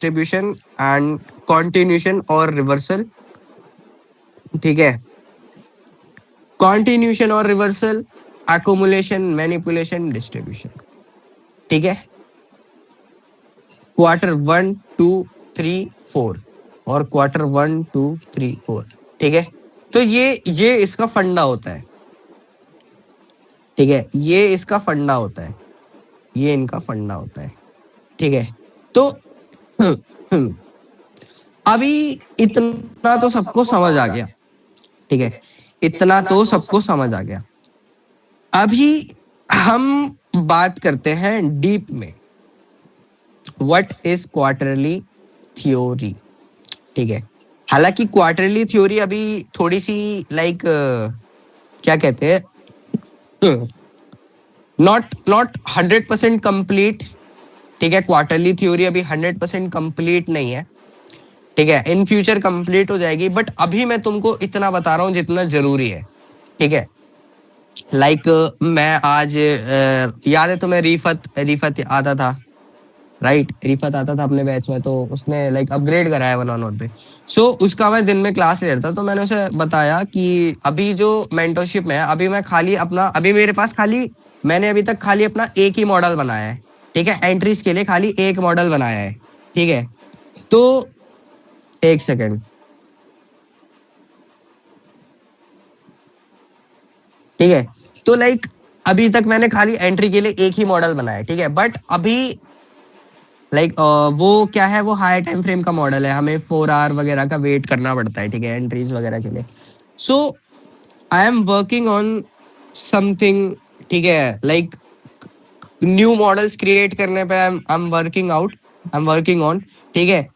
Distribution and continuation और reversal. ठीक है, कॉन्टिन्यूशन और रिवर्सल, एकोमुलेशन, मैनिपुलेशन, डिस्ट्रीब्यूशन। ठीक है, क्वार्टर 1 2 3 4 और क्वार्टर 1 2 3 4। ठीक है, तो ये इसका फंडा होता है। ठीक है, ये इसका फंडा होता है, ये इनका फंडा होता है। ठीक है, तो अभी इतना तो सबको समझ आ गया। ठीक है, इतना तो सबको समझ आ गया। अभी हम बात करते हैं डीप में, व्हाट इज क्वार्टरली थ्योरी। ठीक है, हालांकि क्वार्टरली थ्योरी अभी थोड़ी सी लाइक क्या कहते हैं, नॉट नॉट 100% कंप्लीट। ठीक है, क्वार्टरली थ्योरी अभी 100% कंप्लीट नहीं है। ठीक है, इन फ्यूचर कंप्लीट हो जाएगी, बट अभी मैं तुमको इतना बता रहा हूँ जितना जरूरी है। ठीक है, लाइक मैं आज याद है तुम्हें रिफत आता था, राइट? रिफत आता था अपने बैच में, तो उसने लाइक अपग्रेड कराया 1-on-1 पे। सो उसका मैं दिन में क्लास ले रहा था, तो मैंने उसे बताया कि अभी जो मेंटरशिप में है, अभी मैं खाली अपना, अभी मेरे पास खाली, मैंने अभी तक खाली अपना एक ही मॉडल बनाया है। ठीक है, एंट्रीज के लिए खाली एक मॉडल बनाया है। ठीक है, तो एक सेकेंड। ठीक है, तो लाइक अभी तक मैंने खाली एंट्री के लिए एक ही मॉडल बनाया। ठीक है, बट अभी लाइक वो क्या है, वो हाई टाइम फ्रेम का मॉडल है, हमें 4 आवर वगैरह का वेट करना पड़ता है। ठीक है, एंट्रीज वगैरह के लिए। So I am working on something. ठीक है, लाइक न्यू मॉडल्स क्रिएट करने पे आई एम वर्किंग ऑन। ठीक है,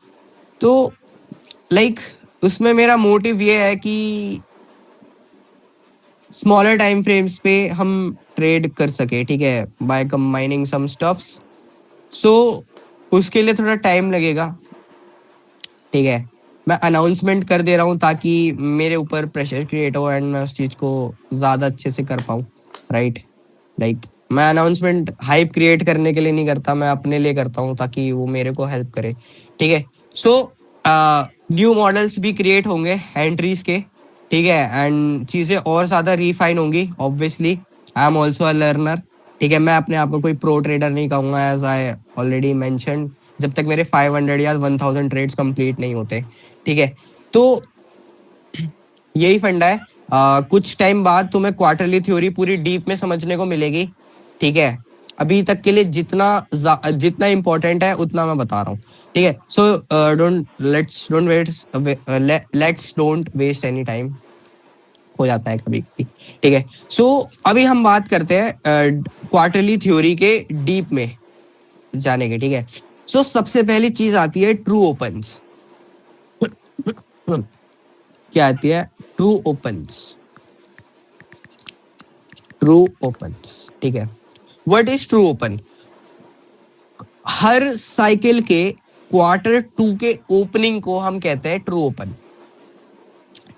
तो लाइक उसमें मेरा मोटिव ये है कि स्मॉलर टाइम फ्रेम्स पे हम ट्रेड कर सके। ठीक है, बाय कंबाइनिंग सम स्टफ्स। सो उसके लिए थोड़ा टाइम लगेगा। ठीक है, मैं अनाउंसमेंट कर दे रहा हूँ ताकि मेरे ऊपर प्रेशर क्रिएट हो एंड मैं उस चीज को ज्यादा अच्छे से कर पाऊँ, राइट? लाइक मैं अनाउंसमेंट हाइप क्रिएट करने के लिए नहीं करता, मैं अपने लिए करता हूँ ताकि वो मेरे को हेल्प करे। ठीक है, सो न्यू मॉडल्स भी क्रिएट होंगे एंट्रीज के। ठीक है, एंड चीजें और ज्यादा रिफाइन होंगी। Obviously I am also a learner. ठीक है, मैं अपने आप को कोई प्रो ट्रेडर नहीं कहूंगा, एज आई ऑलरेडी मेंशन, जब तक मेरे 500 या 1000 ट्रेड्स कंप्लीट नहीं होते। ठीक है, तो यही फंडा है। कुछ टाइम बाद तुम्हें क्वार्टरली थ्योरी पूरी डीप में समझने को मिलेगी। ठीक है, अभी तक के लिए जितना इंपॉर्टेंट है उतना मैं बता रहा हूँ। ठीक है, so let's don't waste any time, हो जाता है कभी कभी। ठीक है, सो अभी हम बात करते हैं क्वार्टरली थ्योरी के डीप में जाने के। ठीक है, सो सबसे पहली चीज आती है ट्रू ओपन्स। क्या आती है? True opens. True opens. ठीक है, what is true open? Her cycle के क्वार्टर 2 के ओपनिंग को हम कहते हैं ट्रू ओपन।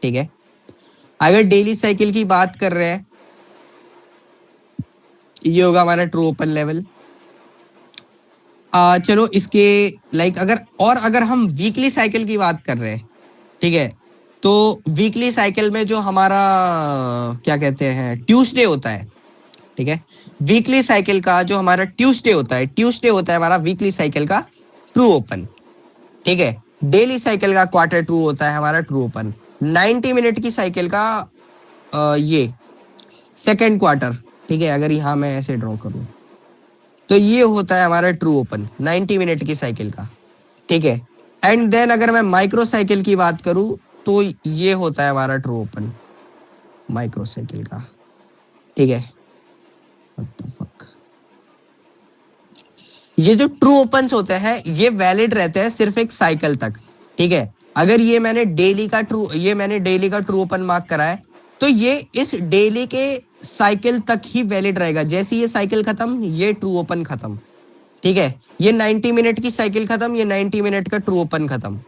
ठीक है, अगर डेली साइकिल की बात कर रहे हैं, ये होगा हमारा ट्रू ओपन लेवल। चलो इसके लाइक अगर हम वीकली साइकिल की बात कर रहे हैं, ठीक है, तो वीकली साइकिल में जो हमारा क्या कहते हैं, ट्यूसडे होता है। ठीक है, वीकली साइकिल का जो हमारा ट्यूसडे होता है हमारा वीकली साइकिल का ट्रू ओपन। ठीक है, डेली साइकिल का क्वार्टर 2 होता है हमारा ट्रू ओपन। 90 मिनट की साइकिल का ये सेकेंड क्वार्टर। ठीक है, अगर यहाँ मैं ऐसे ड्रॉ करूं तो ये होता है हमारा ट्रू ओपन 90 मिनट की साइकिल का। ठीक है, एंड देन अगर मैं माइक्रो साइकिल की बात करूं तो ये होता है हमारा ट्रू ओपन माइक्रो साइकिल का। ठीक है, What the fuck? ये जो ट्रू ओपन्स होते हैं ये वैलिड रहते हैं सिर्फ एक साइकिल तक। ठीक है, अगर ये मैंने डेली का ट्रू ओपन मार्क करा है, तो ये इस डेली के साइकिल तक ही वैलिड रहेगा। जैसे ये साइकिल खत्म, ये ट्रू ओपन खत्म। ठीक है, ये 90 मिनट की साइकिल खत्म, ये 90 मिनट का ट्रू ओपन खत्म।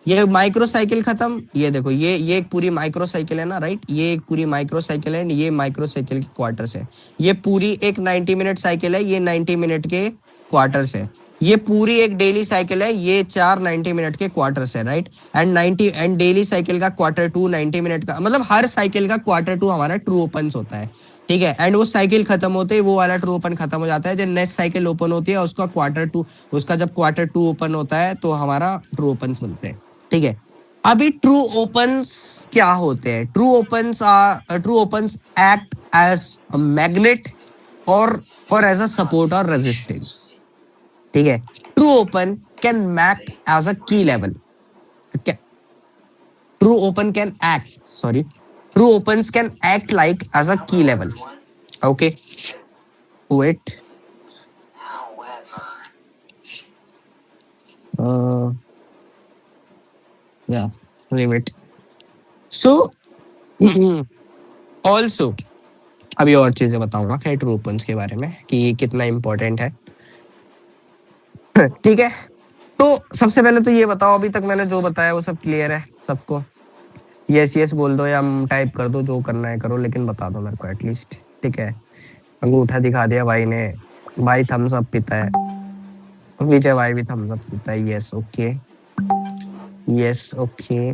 ये माइक्रो साइकिल खत्म, ये देखो, ये एक पूरी माइक्रो साइकिल है ना, राइट? ये एक पूरी माइक्रो साइकिल है, ये माइक्रो साइकिल के क्वार्टर्स है। ये पूरी एक 90 मिनट साइकिल है, ये 90 मिनट के क्वार्टर्स है। ये पूरी एक डेली साइकिल है, ये 4 90 मिनट के क्वार्टर्स है, राइट। एंड डेली साइकिल का क्वार्टर 2 90 मिनट का, मतलब हर साइकिल का क्वार्टर 2 हमारा ट्रू ओपन होता है, ठीक है। एंड वो साइकिल खत्म होते ही वो वाला ट्रू ओपन खत्म हो जाता है, जब नेक्स्ट साइकिल ओपन होती है उसका क्वार्टर 2, उसका जब क्वार्टर 2 ओपन होता है तो हमारा ट्रू ओपन बनते हैं, ठीक है। अभी ट्रू ओपन्स क्या होते हैं? True opens act as a magnet और एज अ सपोर्ट और रेजिस्टेंस, ठीक है। True open can make as a key level, true open can act, sorry, true opens can act like as a key level, okay. Wait, या leave it. So also अभी और चीजें बताऊंगा फिर true opens के बारे में कि ये कितना इंपॉर्टेंट है, ठीक है। तो सबसे पहले तो ये बताओ, अभी तक मैंने जो बताया वो सब क्लियर है सबको? यस यस बोल दो या टाइप कर दो, जो करना है करो, लेकिन बता दो मेरे को एटलीस्ट, ठीक है। अंगूठा दिखा दिया भाई ने, भाई थम्स अप पीता है, विजय भाई भी थम्स अप पीता है, yes okay, yes okay.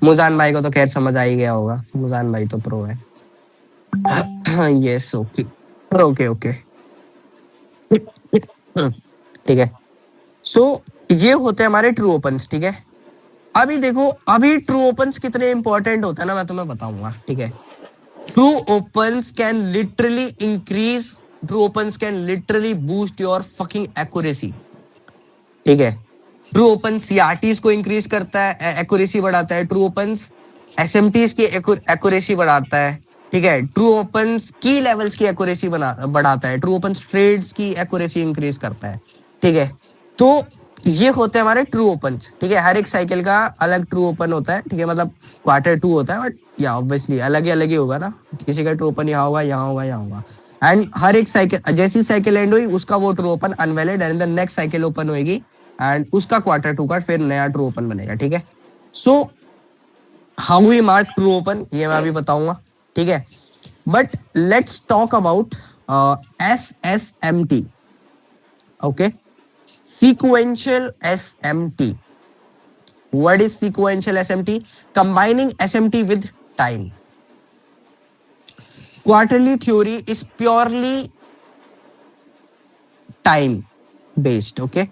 Muzan भाई को तो खैर समझ आ ही गया होगा, मुजान भाई तो प्रो है। यस ओके, ओके ओके, ठीक है। सो ये होते हैं हमारे ट्रू ओपन्स, ठीक है। अभी देखो, अभी ट्रू ओपन्स कितने इंपॉर्टेंट होता है ना, मैं तुम्हें बताऊंगा, ठीक है। True opens can literally increase, true opens can literally boost your fucking accuracy, ठीक है। ट्रू ओपन सीआरटीज को इंक्रीज करता है, एक्यूरेसी बढ़ाता है। ट्रू ओपन एसएमटीज की एक्यूरेसी बढ़ाता है, ठीक है। ट्रू ओपन की लेवल्स की एक्यूरेसी बढ़ाता है। ट्रू ओपन ट्रेड्स की एक्यूरेसी इंक्रीज करता है, ठीक है। तो ये होते हैं हमारे ट्रू ओपन, ठीक है। हर एक साइकिल का अलग ट्रू ओपन होता है, ठीक है, मतलब क्वार्टर 2 होता है, बट या ऑब्वियसली अलग ही होगा ना, किसी का ट्रू ओपन यहाँ होगा, यहाँ होगा, यहाँ होगा। एंड हर एक साइकिल, जैसी साइकिल एंड हुई उसका वो true open invalid, and the next cycle open होगी एंड उसका क्वार्टर 2 का फिर नया ट्रू ओपन बनेगा, ठीक है। So how we mark true open ये मैं अभी बताऊंगा, ठीक है। But let's talk about SSMT, okay. Sequential SMT. What is sequential SMT? Combining SMT with time. Quarterly theory is purely time based, okay.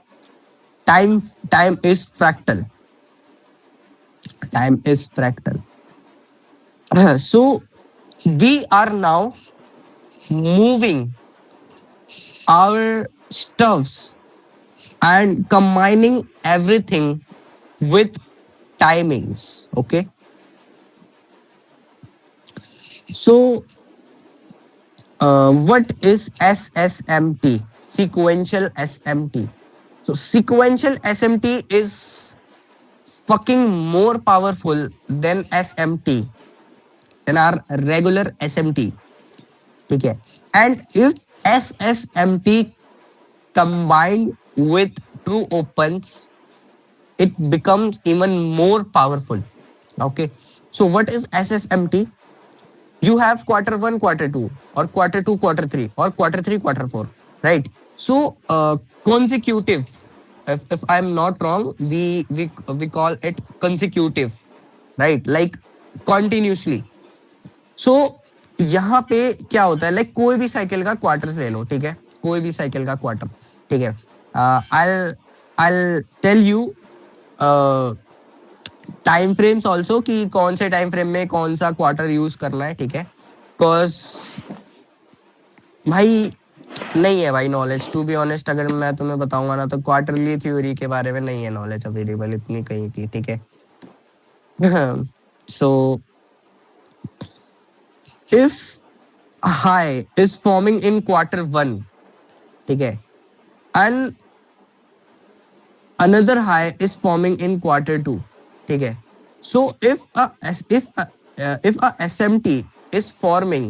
Time is fractal. Time is fractal. So we are now moving our stuffs and combining everything with timings, okay. So what is SSMT? Sequential SMT. So sequential SMT is fucking more powerful than SMT, than our regular SMT, ठीक है। And if SSMT combined with true opens, it becomes even more powerful, okay. So what is SSMT? You have quarter 1 quarter 2 or quarter 2 quarter 3 or quarter 3 quarter 4, right? So consecutive, if I'm not wrong, we call it consecutive, right? Like continuously. So यहाँ पे क्या होता है, like कोई भी cycle का quarter ले लो, ठीक है, कोई भी साइकिल का क्वार्टर, ठीक है। I'll tell you time frames also कि कौन से टाइम फ्रेम में कौन सा क्वार्टर यूज करना है, ठीक है। बिकॉज भाई नहीं है भाई नॉलेज, टू बी ऑनेस्ट, अगर मैं तुम्हें बताऊंगा ना तो क्वार्टरली थ्योरी के बारे में नहीं है नॉलेज अवेलेबल इतनी कहीं की, ठीक है। So if high is forming in quarter 1, ठीक है, and another high is forming in quarter 2, ठीक है। सो if a SMT is forming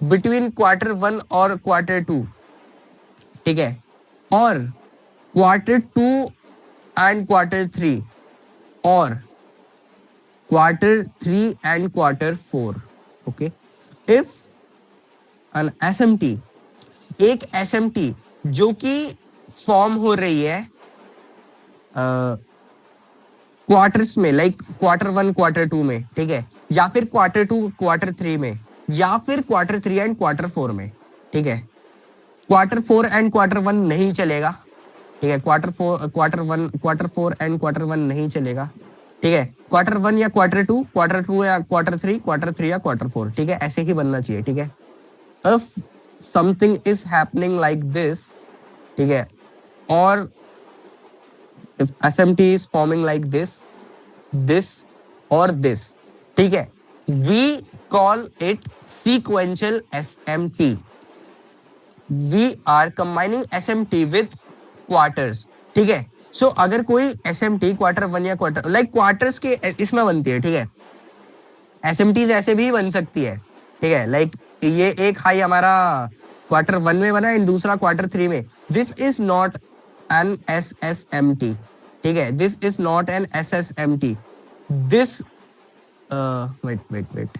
between quarter 1 और quarter 2, ठीक है, और quarter 2 and quarter 3 और quarter 3 and quarter 4, okay. If an SMT, एक SMT जो कि फॉर्म हो रही है क्वार्टर्स में, लाइक क्वार्टर 1 क्वार्टर 2 में, ठीक है, या फिर क्वार्टर 2 क्वार्टर 3 में, या फिर क्वार्टर 3 एंड क्वार्टर 4 में, ठीक है। क्वार्टर 4 एंड क्वार्टर 1 नहीं चलेगा, ठीक है। क्वार्टर 4 एंड क्वार्टर 1 नहीं चलेगा, ठीक है। क्वार्टर 1 या क्वार्टर 2 या क्वार्टर 3 या क्वार्टर 4, ठीक है, ऐसे ही बनना चाहिए, ठीक है। If something is happening like this, ठीक है, और if SMT is forming like this or this, ठीक है, we call it sequential SMT. We are combining SMT with quarters, ठीक है। सो अगर कोई SMT क्वार्टर 1 या क्वार्टर, लाइक क्वार्टर्स के इसमें बनती है, ठीक है। SMTs ऐसे भी बन सकती है, ठीक है, लाइक ये एक हाई हमारा क्वार्टर 1 में बना एंड दूसरा क्वार्टर 3 में। This is not an SSMT, ठीक है, this is not an SSMT, this wait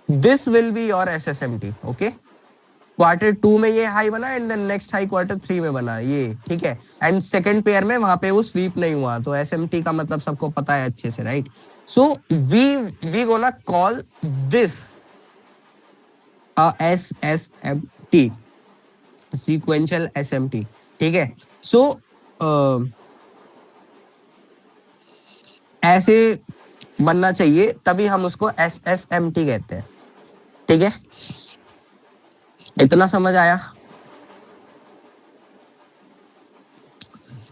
this will be your SSMT, okay. Quarter 2 में ये हाई बना and then next high quarter 3 में बना ये, ठीक है, एंड सेकंड पेयर में वहां पे वो स्वीप नहीं हुआ, तो SMT का मतलब सबको पता है अच्छे से, right. So we gonna call this SSMT, sequential SMT, ठीक है। सो ऐसे बनना चाहिए, तभी हम उसको SSMT कहते हैं, ठीक है। इतना समझ आया?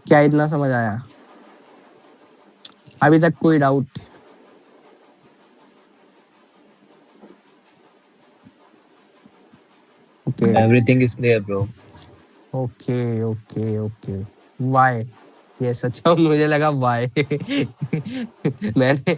क्या इतना समझ आया? अभी तक कोई doubt? Okay Everything is clear, bro. Okay okay okay. Why? ये सच्चा, मुझे लगा वाई मैंने